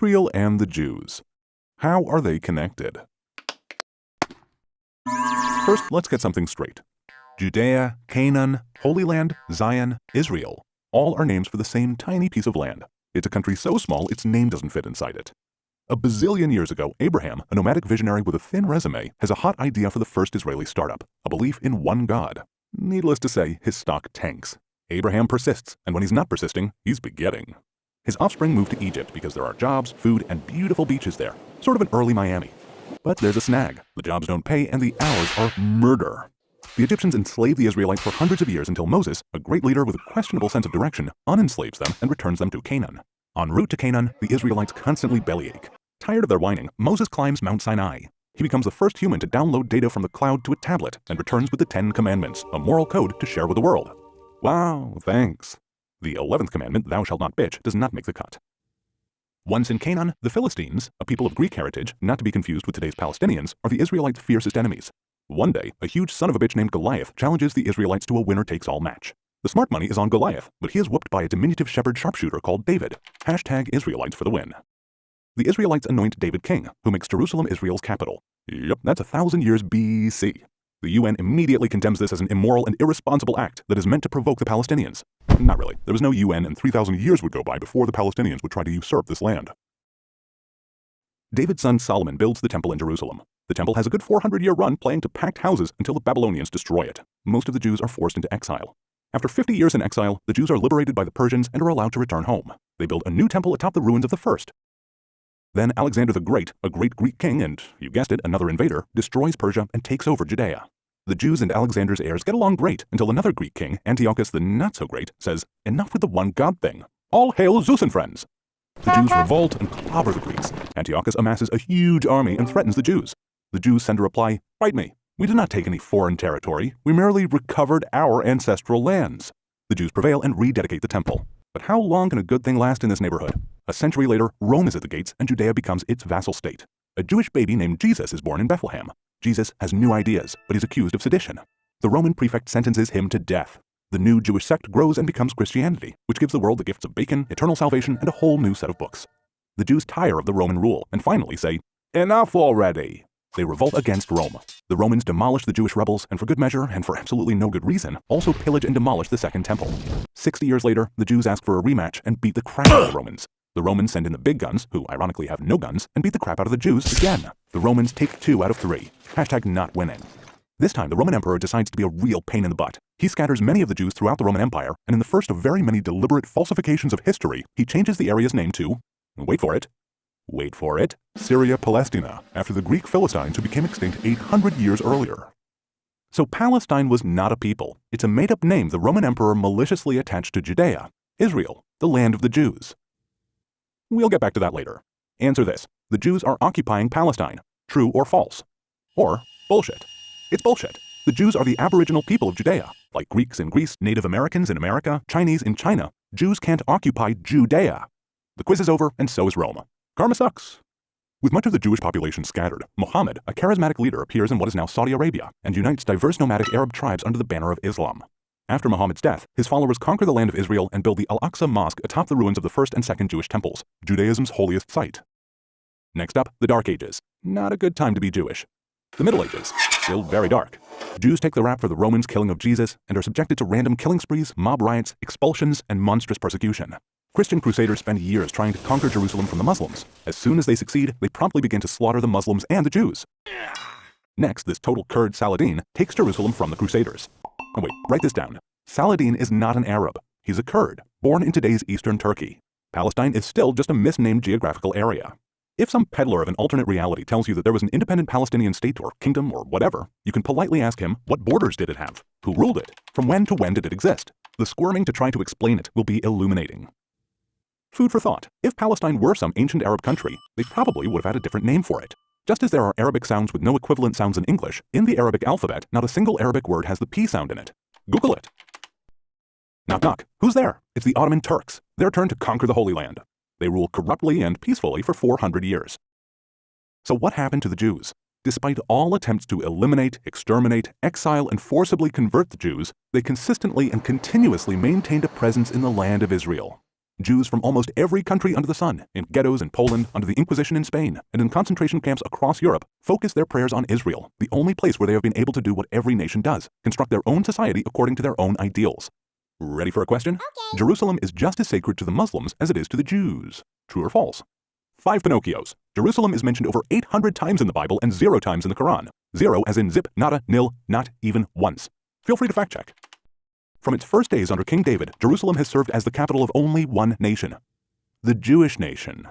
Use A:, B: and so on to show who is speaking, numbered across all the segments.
A: Israel and the Jews. How are they connected? First, let's get something straight. Judea, Canaan, Holy Land, Zion, Israel, all are names for the same tiny piece of land. It's a country so small its name doesn't fit inside it. A bazillion years ago, Abraham, a nomadic visionary with a thin resume, has a hot idea for the first Israeli startup, a belief in one God. Needless to say, his stock tanks. Abraham persists, and when he's not persisting, he's begetting. His offspring moved to Egypt because there are jobs, food, and beautiful beaches there, sort of an early Miami. But there's a snag. The jobs don't pay, and the hours are murder. The Egyptians enslaved the Israelites for hundreds of years until Moses, a great leader with a questionable sense of direction, unenslaves them and returns them to Canaan. En route to Canaan, the Israelites constantly bellyache. Tired of their whining, Moses climbs Mount Sinai. He becomes the first human to download data from the cloud to a tablet and returns with the 10 Commandments, a moral code to share with the world. Wow, thanks. The 11th commandment, thou shalt not bitch, does not make the cut. Once in Canaan, the Philistines, a people of Greek heritage, not to be confused with today's Palestinians, are the Israelites' fiercest enemies. One day, a huge son of a bitch named Goliath challenges the Israelites to a winner-takes-all match. The smart money is on Goliath, but he is whooped by a diminutive shepherd sharpshooter called David. #Israelites for the win. The Israelites anoint David king, who makes Jerusalem Israel's capital. Yep, that's 1,000 years BC. The UN immediately condemns this as an immoral and irresponsible act that is meant to provoke the Palestinians. Not really. There was no UN, and 3,000 years would go by before the Palestinians would try to usurp this land. David's son Solomon builds the temple in Jerusalem. The temple has a good 400-year run playing to packed houses until the Babylonians destroy it. Most of the Jews are forced into exile. After 50 years in exile, the Jews are liberated by the Persians and are allowed to return home. They build a new temple atop the ruins of the first. Then Alexander the Great, a great Greek king and, you guessed it, another invader, destroys Persia and takes over Judea. The Jews and Alexander's heirs get along great until another Greek king, Antiochus the not-so-great, says, "Enough with the one God thing. All hail Zeus and friends." The Jews revolt and clobber the Greeks. Antiochus amasses a huge army and threatens the Jews. The Jews send a reply, "Fight me. We did not take any foreign territory. We merely recovered our ancestral lands." The Jews prevail and rededicate the temple. But how long can a good thing last in this neighborhood? A century later, Rome is at the gates and Judea becomes its vassal state. A Jewish baby named Jesus is born in Bethlehem. Jesus has new ideas, but he's accused of sedition. The Roman prefect sentences him to death. The new Jewish sect grows and becomes Christianity, which gives the world the gifts of bacon, eternal salvation, and a whole new set of books. The Jews tire of the Roman rule and finally say, "Enough already." They revolt against Rome. The Romans demolish the Jewish rebels, and for good measure, and for absolutely no good reason, also pillage and demolish the Second Temple. 60 years later, the Jews ask for a rematch and beat the crap out of the Romans. The Romans send in the big guns, who ironically have no guns, and beat the crap out of the Jews again. The Romans take 2 out of 3. #not winning. This time, the Roman emperor decides to be a real pain in the butt. He scatters many of the Jews throughout the Roman Empire, and in the first of very many deliberate falsifications of history, he changes the area's name to, wait for it, Syria Palestina, after the Greek Philistines who became extinct 800 years earlier. So Palestine was not a people. It's a made-up name the Roman emperor maliciously attached to Judea, Israel, the land of the Jews. We'll get back to that later. Answer this. The Jews are occupying Palestine. True or false? Or bullshit. It's bullshit. The Jews are the aboriginal people of Judea. Like Greeks in Greece, Native Americans in America, Chinese in China, Jews can't occupy Judea. The quiz is over, and so is Rome. Karma sucks. With much of the Jewish population scattered, Muhammad, a charismatic leader, appears in what is now Saudi Arabia and unites diverse nomadic Arab tribes under the banner of Islam. After Muhammad's death, his followers conquer the land of Israel and build the Al-Aqsa Mosque atop the ruins of the first and second Jewish temples, Judaism's holiest site. Next up, the Dark Ages. Not a good time to be Jewish. The Middle Ages. Still very dark. Jews take the rap for the Romans' killing of Jesus and are subjected to random killing sprees, mob riots, expulsions, and monstrous persecution. Christian crusaders spend years trying to conquer Jerusalem from the Muslims. As soon as they succeed, they promptly begin to slaughter the Muslims and the Jews. Next, this total Kurd Saladin takes Jerusalem from the Crusaders. Oh wait, write this down. Saladin is not an Arab. He's a Kurd, born in today's eastern Turkey. Palestine is still just a misnamed geographical area. If some peddler of an alternate reality tells you that there was an independent Palestinian state or kingdom or whatever, you can politely ask him, what borders did it have? Who ruled it? From when to when did it exist? The squirming to try to explain it will be illuminating. Food for thought. If Palestine were some ancient Arab country, they probably would have had a different name for it. Just as there are Arabic sounds with no equivalent sounds in English, in the Arabic alphabet, not a single Arabic word has the P sound in it. Google it. Knock knock. Who's there? It's the Ottoman Turks. Their turn to conquer the Holy Land. They rule corruptly and peacefully for 400 years. So what happened to the Jews? Despite all attempts to eliminate, exterminate, exile, and forcibly convert the Jews, they consistently and continuously maintained a presence in the land of Israel. Jews from almost every country under the sun, in ghettos in Poland, under the Inquisition in Spain, and in concentration camps across Europe, focus their prayers on Israel, the only place where they have been able to do what every nation does, construct their own society according to their own ideals. Ready for a question?
B: Okay.
A: Jerusalem is just as sacred to the Muslims as it is to the Jews. True or false? 5 Pinocchios. Jerusalem is mentioned over 800 times in the Bible and 0 times in the Quran. 0 as in zip, nada, nil, not even once. Feel free to fact check. From its first days under King David, Jerusalem has served as the capital of only one nation, the Jewish nation.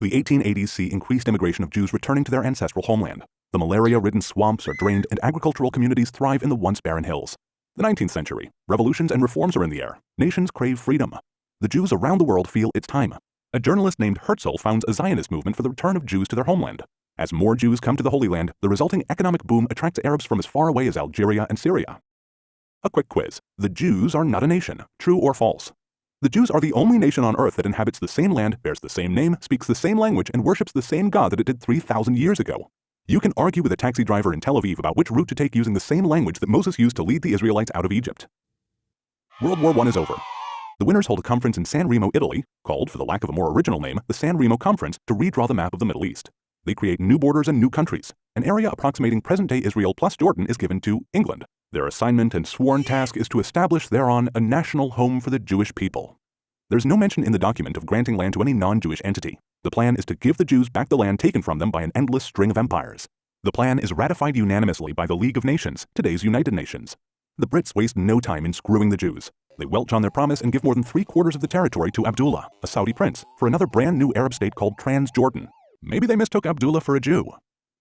A: The 1880s see increased immigration of Jews returning to their ancestral homeland. The malaria-ridden swamps are drained and agricultural communities thrive in the once barren hills. The 19th century. Revolutions and reforms are in the air. Nations crave freedom. The Jews around the world feel it's time. A journalist named Herzl founds a Zionist movement for the return of Jews to their homeland. As more Jews come to the Holy Land, the resulting economic boom attracts Arabs from as far away as Algeria and Syria. A quick quiz. The Jews are not a nation. True or false? The Jews are the only nation on earth that inhabits the same land, bears the same name, speaks the same language, and worships the same God that it did 3,000 years ago. You can argue with a taxi driver in Tel Aviv about which route to take using the same language that Moses used to lead the Israelites out of Egypt. World War I is over. The winners hold a conference in San Remo, Italy, called, for the lack of a more original name, the San Remo Conference, to redraw the map of the Middle East. They create new borders and new countries. An area approximating present-day Israel plus Jordan is given to England. Their assignment and sworn task is to establish thereon a national home for the Jewish people. There's no mention in the document of granting land to any non-Jewish entity. The plan is to give the Jews back the land taken from them by an endless string of empires. The plan is ratified unanimously by the League of Nations, today's United Nations. The Brits waste no time in screwing the Jews. They welch on their promise and give more than 3/4 of the territory to Abdullah, a Saudi prince, for another brand new Arab state called Transjordan. Maybe they mistook Abdullah for a Jew.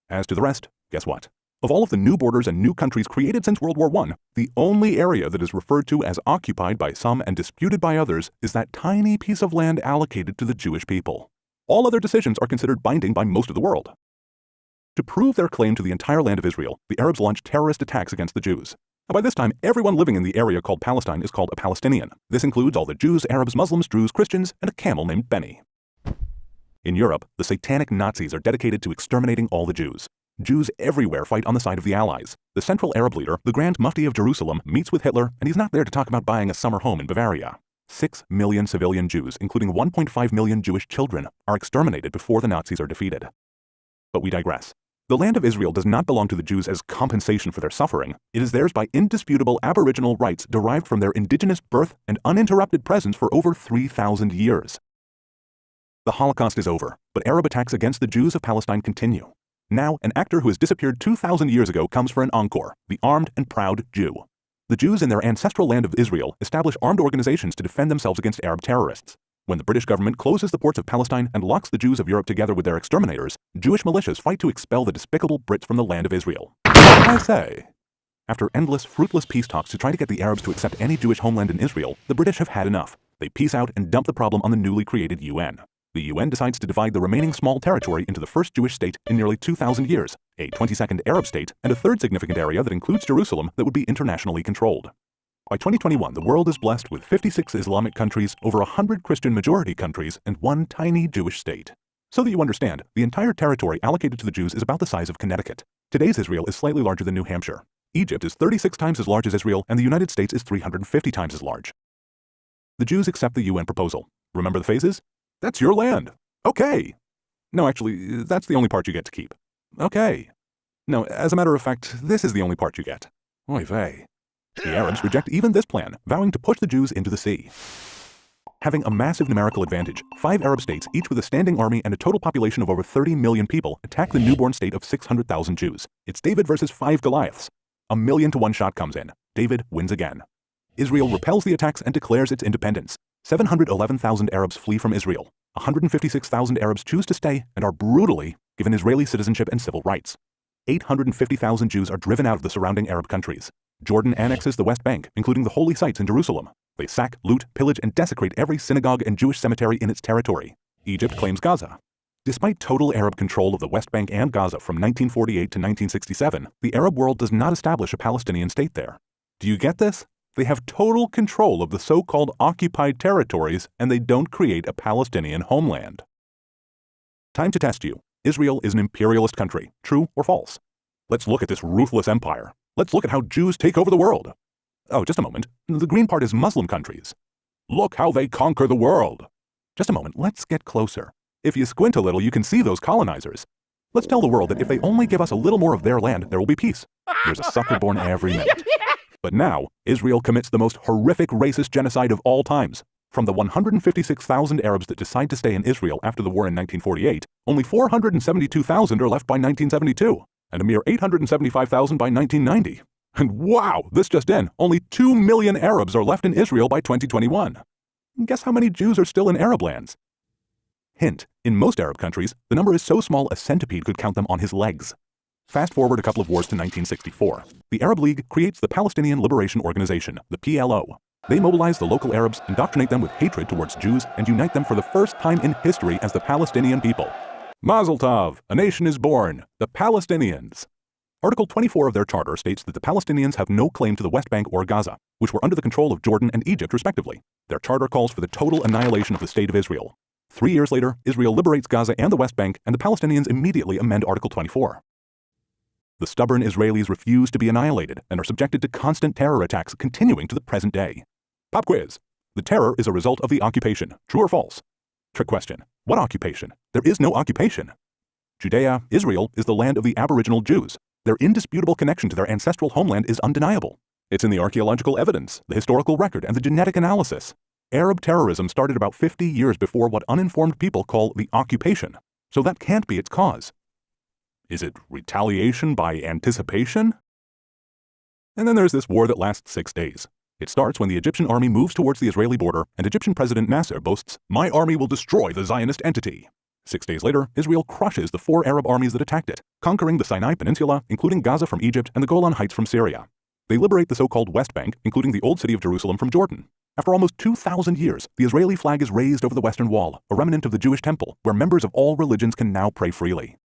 A: As to the rest, guess what? Of all of the new borders and new countries created since World War I, the only area that is referred to as occupied by some and disputed by others is that tiny piece of land allocated to the Jewish people. All other decisions are considered binding by most of the world. To prove their claim to the entire land of Israel, the Arabs launched terrorist attacks against the Jews. By this time, everyone living in the area called Palestine is called a Palestinian. This includes all the Jews, Arabs, Muslims, Druze, Christians, and a camel named Benny. In Europe, the satanic Nazis are dedicated to exterminating all the Jews. Jews everywhere fight on the side of the Allies. The Central Arab leader, the Grand Mufti of Jerusalem, meets with Hitler, and he's not there to talk about buying a summer home in Bavaria. 6 million civilian Jews, including 1.5 million Jewish children, are exterminated before the Nazis are defeated. But we digress. The land of Israel does not belong to the Jews as compensation for their suffering. It is theirs by indisputable aboriginal rights derived from their indigenous birth and uninterrupted presence for over 3,000 years. The Holocaust is over, but Arab attacks against the Jews of Palestine continue. Now, an actor who has disappeared 2,000 years ago comes for an encore, the armed and proud Jew. The Jews in their ancestral land of Israel establish armed organizations to defend themselves against Arab terrorists. When the British government closes the ports of Palestine and locks the Jews of Europe together with their exterminators, Jewish militias fight to expel the despicable Brits from the land of Israel. I say. After endless, fruitless peace talks to try to get the Arabs to accept any Jewish homeland in Israel, the British have had enough. They peace out and dump the problem on the newly created UN. The UN decides to divide the remaining small territory into the first Jewish state in nearly 2,000 years, a 22nd Arab state, and a third significant area that includes Jerusalem that would be internationally controlled. By 2021, the world is blessed with 56 Islamic countries, over 100 Christian majority countries, and one tiny Jewish state. So that you understand, the entire territory allocated to the Jews is about the size of Connecticut. Today's Israel is slightly larger than New Hampshire. Egypt is 36 times as large as Israel, and the United States is 350 times as large. The Jews accept the UN proposal. Remember the phases? That's your land. Okay. No, actually, that's the only part you get to keep. Okay. No, as a matter of fact, this is the only part you get. Oy vey. The Arabs reject even this plan, vowing to push the Jews into the sea. Having a massive numerical advantage, 5 Arab states, each with a standing army and a total population of over 30 million people, attack the newborn state of 600,000 Jews. It's David versus 5 Goliaths. 1,000,000 to 1 shot comes in. David wins again. Israel repels the attacks and declares its independence. 711,000 Arabs flee from Israel. 156,000 Arabs choose to stay and are brutally given Israeli citizenship and civil rights. 850,000 Jews are driven out of the surrounding Arab countries. Jordan annexes the West Bank, including the holy sites in Jerusalem. They sack, loot, pillage, and desecrate every synagogue and Jewish cemetery in its territory. Egypt claims Gaza. Despite total Arab control of the West Bank and Gaza from 1948 to 1967, the Arab world does not establish a Palestinian state there. Do you get this? They have total control of the so-called occupied territories, and they don't create a Palestinian homeland. Time to test you. Israel is an imperialist country. True or false? Let's look at this ruthless empire. Let's look at how Jews take over the world. Oh, just a moment. The green part is Muslim countries. Look how they conquer the world. Just a moment, let's get closer. If you squint a little, you can see those colonizers. Let's tell the world that if they only give us a little more of their land, there will be peace. There's a sucker born every minute. But now, Israel commits the most horrific racist genocide of all times. From the 156,000 Arabs that decide to stay in Israel after the war in 1948, only 472,000 are left by 1972, and a mere 875,000 by 1990. And wow, this just in, only 2 million Arabs are left in Israel by 2021. Guess how many Jews are still in Arab lands? Hint, in most Arab countries, the number is so small a centipede could count them on his legs. Fast forward a couple of wars to 1964. The Arab League creates the Palestinian Liberation Organization, the PLO. They mobilize the local Arabs, indoctrinate them with hatred towards Jews, and unite them for the first time in history as the Palestinian people. Mazel tov, a nation is born, the Palestinians. Article 24 of their charter states that the Palestinians have no claim to the West Bank or Gaza, which were under the control of Jordan and Egypt respectively. Their charter calls for the total annihilation of the State of Israel. 3 years later, Israel liberates Gaza and the West Bank, and the Palestinians immediately amend Article 24. The stubborn Israelis refuse to be annihilated and are subjected to constant terror attacks continuing to the present day. Pop quiz. The terror is a result of the occupation. True or false? Trick question. What occupation? There is no occupation. Judea, Israel, is the land of the Aboriginal Jews. Their indisputable connection to their ancestral homeland is undeniable. It's in the archaeological evidence, the historical record, and the genetic analysis. Arab terrorism started about 50 years before what uninformed people call the occupation, so that can't be its cause. Is it retaliation by anticipation? And then there's this war that lasts 6 days. It starts when the Egyptian army moves towards the Israeli border and Egyptian President Nasser boasts, "My army will destroy the Zionist entity." 6 days later, Israel crushes the 4 Arab armies that attacked it, conquering the Sinai Peninsula, including Gaza from Egypt and the Golan Heights from Syria. They liberate the so-called West Bank, including the old city of Jerusalem from Jordan. After almost 2,000 years, the Israeli flag is raised over the Western Wall, a remnant of the Jewish temple, where members of all religions can now pray freely.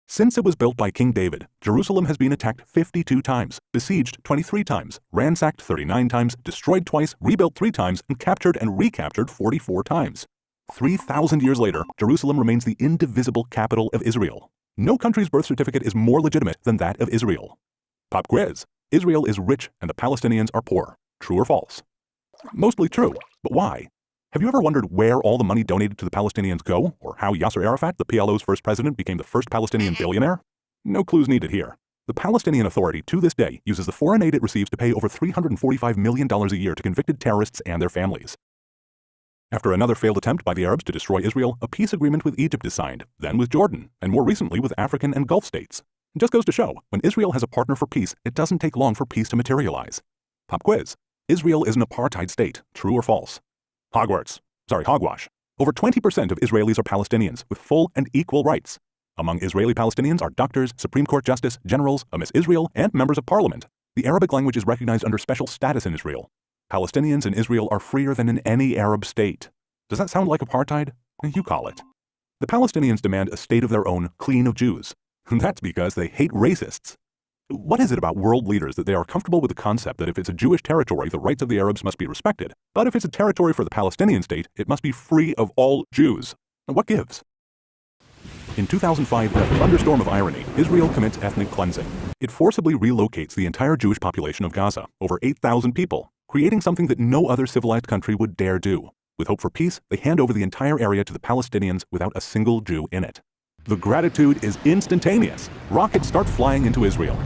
A: Since it was built by King David, Jerusalem has been attacked 52 times, besieged 23 times, ransacked 39 times, destroyed twice, rebuilt 3 times, and captured and recaptured 44 times. 3,000 years later, Jerusalem remains the indivisible capital of Israel. No country's birth certificate is more legitimate than that of Israel. Pop quiz. Israel is rich and the Palestinians are poor. True or false? Mostly true, but why? Have you ever wondered where all the money donated to the Palestinians go, or how Yasser Arafat, the PLO's first president, became the first Palestinian billionaire? No clues needed here. The Palestinian Authority, to this day, uses the foreign aid it receives to pay over $345 million a year to convicted terrorists and their families. After another failed attempt by the Arabs to destroy Israel, a peace agreement with Egypt is signed, then with Jordan, and more recently with African and Gulf states. It just goes to show, when Israel has a partner for peace, it doesn't take long for peace to materialize. Pop quiz. Israel is an apartheid state. True or false? Hogwash. Over 20% of Israelis are Palestinians with full and equal rights. Among Israeli Palestinians are doctors, Supreme Court justice, generals, a Miss Israel, and members of parliament. The Arabic language is recognized under special status in Israel. Palestinians in Israel are freer than in any Arab state. Does that sound like apartheid? You call it. The Palestinians demand a state of their own, clean of Jews. That's because they hate racists. What is it about world leaders that they are comfortable with the concept that if it's a Jewish territory, the rights of the Arabs must be respected, but if it's a territory for the Palestinian state, it must be free of all Jews? What gives? In 2005, in a thunderstorm of irony, Israel commits ethnic cleansing. It forcibly relocates the entire Jewish population of Gaza, over 8,000 people, creating something that no other civilized country would dare do. With hope for peace, they hand over the entire area to the Palestinians without a single Jew in it. The gratitude is instantaneous. Rockets start flying into Israel.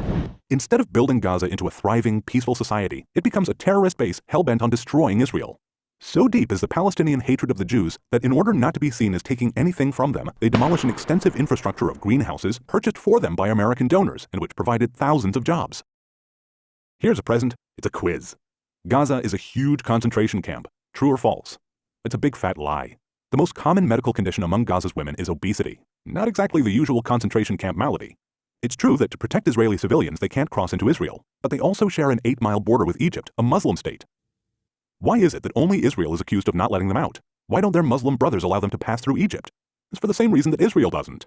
A: Instead of building Gaza into a thriving, peaceful society, it becomes a terrorist base hell-bent on destroying Israel. So deep is the Palestinian hatred of the Jews that in order not to be seen as taking anything from them, they demolish an extensive infrastructure of greenhouses purchased for them by American donors and which provided thousands of jobs. Here's a present. It's a quiz. Gaza is a huge concentration camp. True or false? It's a big fat lie. The most common medical condition among Gaza's women is obesity. Not exactly the usual concentration camp malady. It's true that to protect Israeli civilians, they can't cross into Israel, but they also share an 8-mile border with Egypt, a Muslim state. Why is it that only Israel is accused of not letting them out? Why don't their Muslim brothers allow them to pass through Egypt? It's for the same reason that Israel doesn't.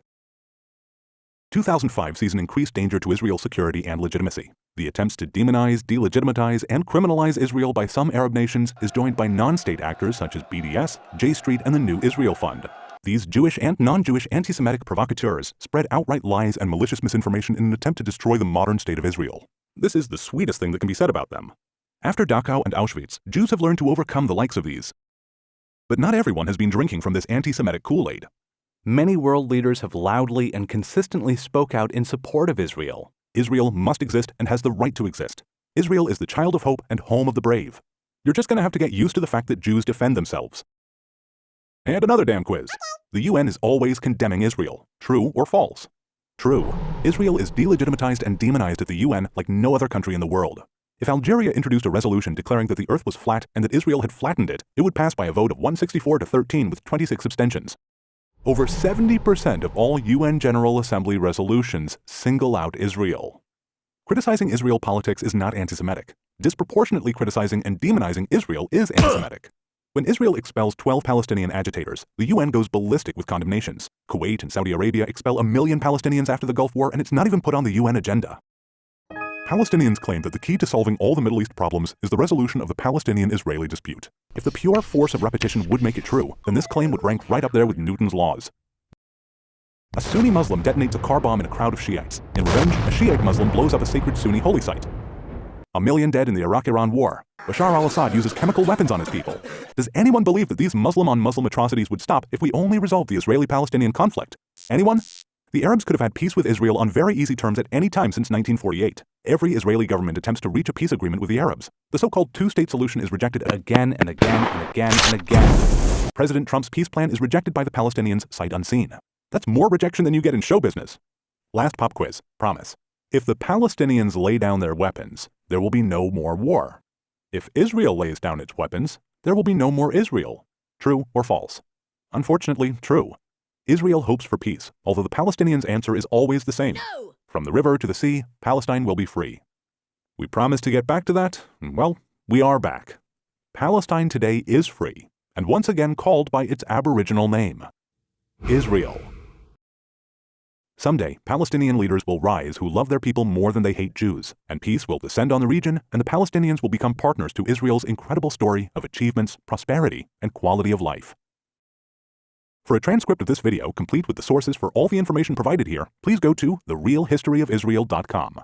A: 2005 sees an increased danger to Israel's security and legitimacy. The attempts to demonize, delegitimize, and criminalize Israel by some Arab nations is joined by non-state actors such as BDS, J Street, and the New Israel Fund. These Jewish and non-Jewish anti-Semitic provocateurs spread outright lies and malicious misinformation in an attempt to destroy the modern state of Israel. This is the sweetest thing that can be said about them. After Dachau and Auschwitz, Jews have learned to overcome the likes of these. But not everyone has been drinking from this anti-Semitic Kool-Aid.
B: Many world leaders have loudly and consistently spoke out in support of Israel.
A: Israel must exist and has the right to exist. Israel is the child of hope and home of the brave. You're just going to have to get used to the fact that Jews defend themselves. And another damn quiz. The UN is always condemning Israel. True or false? True. Israel is delegitimatized and demonized at the UN like no other country in the world. If Algeria introduced a resolution declaring that the earth was flat and that Israel had flattened it, it would pass by a vote of 164 to 13 with 26 abstentions. Over 70% of all UN General Assembly resolutions single out Israel. Criticizing Israel politics is not anti-Semitic. Disproportionately criticizing and demonizing Israel is anti-Semitic. When Israel expels 12 Palestinian agitators, the UN goes ballistic with condemnations. Kuwait and Saudi Arabia expel 1 million Palestinians after the Gulf War, and it's not even put on the UN agenda. Palestinians claim that the key to solving all the Middle East problems is the resolution of the Palestinian-Israeli dispute. If the pure force of repetition would make it true, then this claim would rank right up there with Newton's laws. A Sunni Muslim detonates a car bomb in a crowd of Shiites. In revenge, a Shiite Muslim blows up a sacred Sunni holy site. 1 million dead in the Iraq-Iran war. Bashar al-Assad uses chemical weapons on his people. Does anyone believe that these Muslim-on-Muslim atrocities would stop if we only resolved the Israeli-Palestinian conflict? Anyone? The Arabs could have had peace with Israel on very easy terms at any time since 1948. Every Israeli government attempts to reach a peace agreement with the Arabs. The so-called two-state solution is rejected again and again and again and again. President Trump's peace plan is rejected by the Palestinians sight unseen. That's more rejection than you get in show business. Last pop quiz, promise. If the Palestinians lay down their weapons, there will be no more war. If Israel lays down its weapons, there will be no more Israel. True or false? Unfortunately, true. Israel hopes for peace, although the Palestinians' answer is always the same.
C: No!
A: From the river to the sea, Palestine will be free. We promised to get back to that. Well, we are back. Palestine today is free, and once again called by its aboriginal name, Israel. Someday, Palestinian leaders will rise who love their people more than they hate Jews, and peace will descend on the region, and the Palestinians will become partners to Israel's incredible story of achievements, prosperity, and quality of life. For a transcript of this video, complete with the sources for all the information provided here, please go to therealhistoryofisrael.com.